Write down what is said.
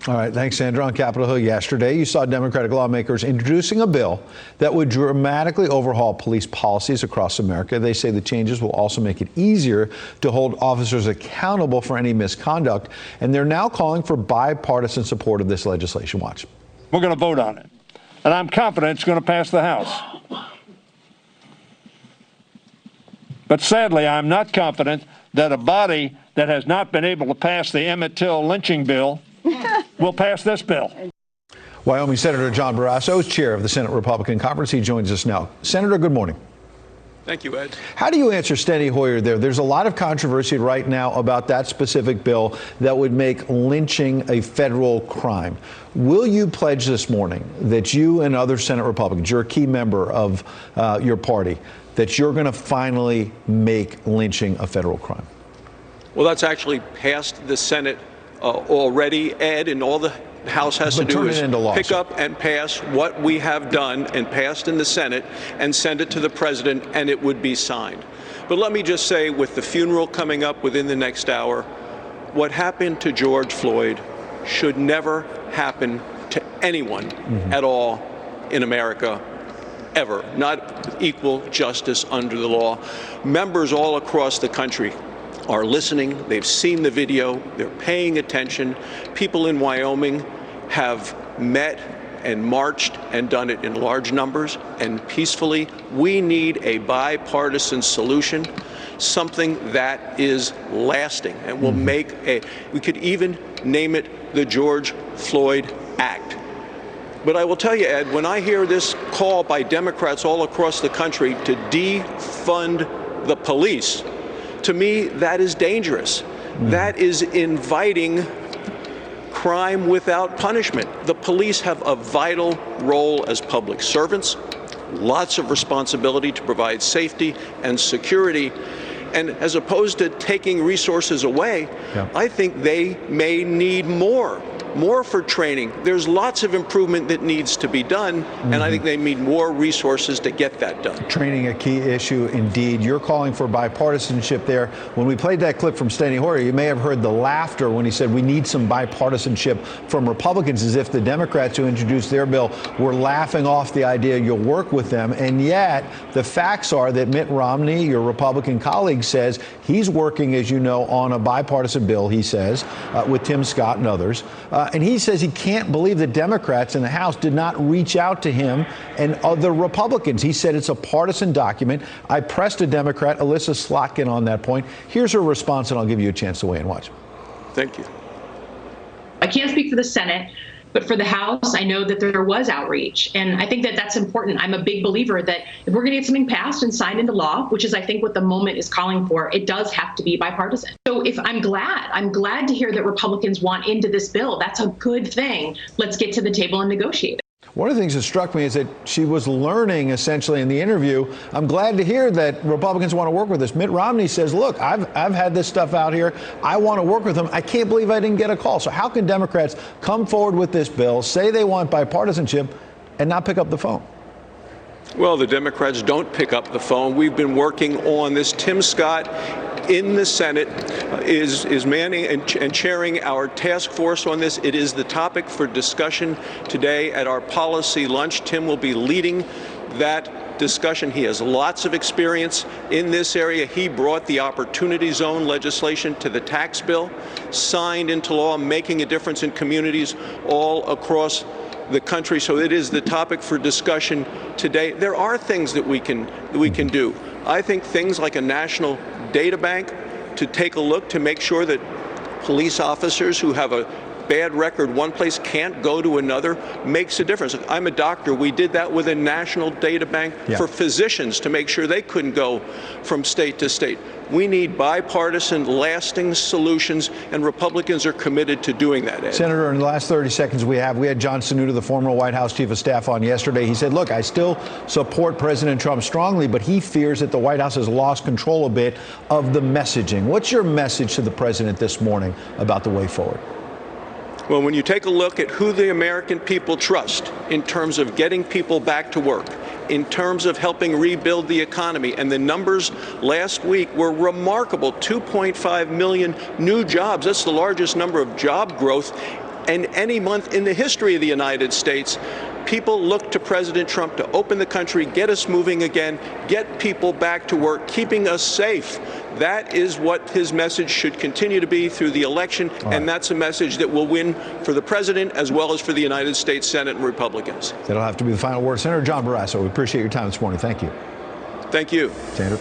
All right, thanks, Sandra. On Capitol Hill yesterday, you saw Democratic lawmakers introducing a bill that would dramatically overhaul police policies across America. They say the changes will also make it easier to hold officers accountable for any misconduct, and they're now calling for bipartisan support of this legislation. Watch. We're going to vote on it, and I'm confident it's going to pass the House. But sadly, I'm not confident that a body that has not been able to pass the Emmett Till lynching bill will pass this bill. Wyoming Senator John Barrasso is chair of the Senate Republican Conference. He joins us now. Senator, good morning. Thank you, Ed. How do you answer Steny Hoyer there? There's a lot of controversy right now about that specific bill that would make lynching a federal crime. Will you pledge this morning that you and other Senate Republicans, you're a key member of your party, that you're going to finally make lynching a federal crime? Well, that's actually passed the Senate already, Ed, and all the House has to do is pick up and pass what we have done and passed in the Senate and send it to the president, and it would be signed. But let me just say, with the funeral coming up within the next hour, what happened to George Floyd should never happen to anyone at all in America, ever. Not equal justice under the law. Members all across the country are listening. They've seen the video. They're paying attention. People in Wyoming have met and marched and done it in large numbers and peacefully. We need a bipartisan solution, something that is lasting and will make we could even name it the George Floyd Act. But I will tell you, Ed, when I hear this call by Democrats all across the country to defund the police, to me, that is dangerous. That is inviting crime without punishment. The police have a vital role as public servants, lots of responsibility to provide safety and security. And as opposed to taking resources away, I think they may need more for training. There's lots of improvement that needs to be done, and I think they need more resources to get that done. Training a key issue indeed. You're calling for bipartisanship there. When we played that clip from Steny Hoyer, you may have heard the laughter when he said we need some bipartisanship from Republicans, as if the Democrats who introduced their bill were laughing off the idea you'll work with them. And yet the facts are that Mitt Romney, your Republican colleague, says he's working, as you know, on a bipartisan bill, he says, with Tim Scott and others. And he says he can't believe the Democrats in the House did not reach out to him and other Republicans. He said it's a partisan document. I pressed a Democrat, Alyssa Slotkin, on that point. Here's her response, and I'll give you a chance to weigh in. Watch. Thank you. I can't speak for the Senate, but for the House, I know that there was outreach. And I think that that's important. I'm a big believer that if we're going to get something passed and signed into law, which is, I think, what the moment is calling for, it does have to be bipartisan. So if I'm glad to hear that Republicans want into this bill. That's a good thing. Let's get to the table and negotiate. One of the things that struck me is that she was learning, essentially, in the interview. I'm glad to hear that Republicans want to work with us. Mitt Romney says, look, I've had this stuff out here. I want to work with them. I can't believe I didn't get a call. So how can Democrats come forward with this bill, say they want bipartisanship, and not pick up the phone? Well, the Democrats don't pick up the phone. We've been working on this. Tim Scott in the Senate is manning and chairing our task force on this. It is the topic for discussion today at our policy lunch. Tim will be leading that discussion. He has lots of experience in this area. He brought the Opportunity Zone legislation to the tax bill, signed into law, making a difference in communities all across the country. So it is the topic for discussion today. There are things that we can do. I think things like a national data bank to take a look to make sure that police officers who have a bad record one place can't go to another makes a difference. I'm a doctor. We did that with a national data bank for physicians to make sure they couldn't go from state to state. We need bipartisan, lasting solutions, and Republicans are committed to doing that, Ed. Senator, in the last 30 seconds we had John Sununu, the former White House chief of staff, on yesterday. He said, look, I still support President Trump strongly, but he fears that the White House has lost control a bit of the messaging. What's your message to the president this morning about the way forward? Well, when you take a look at who the American people trust in terms of getting people back to work, in terms of helping rebuild the economy, and the numbers last week were remarkable, 2.5 million new jobs. That's the largest number of job growth and any month in the history of the United States, people look to President Trump to open the country, get us moving again, get people back to work, keeping us safe. That is what his message should continue to be through the election, and that's a message that will win for the president as well as for the United States Senate and Republicans. That'll have to be the final word. Senator John Barrasso, we appreciate your time this morning. Thank you. Thank you. Senator.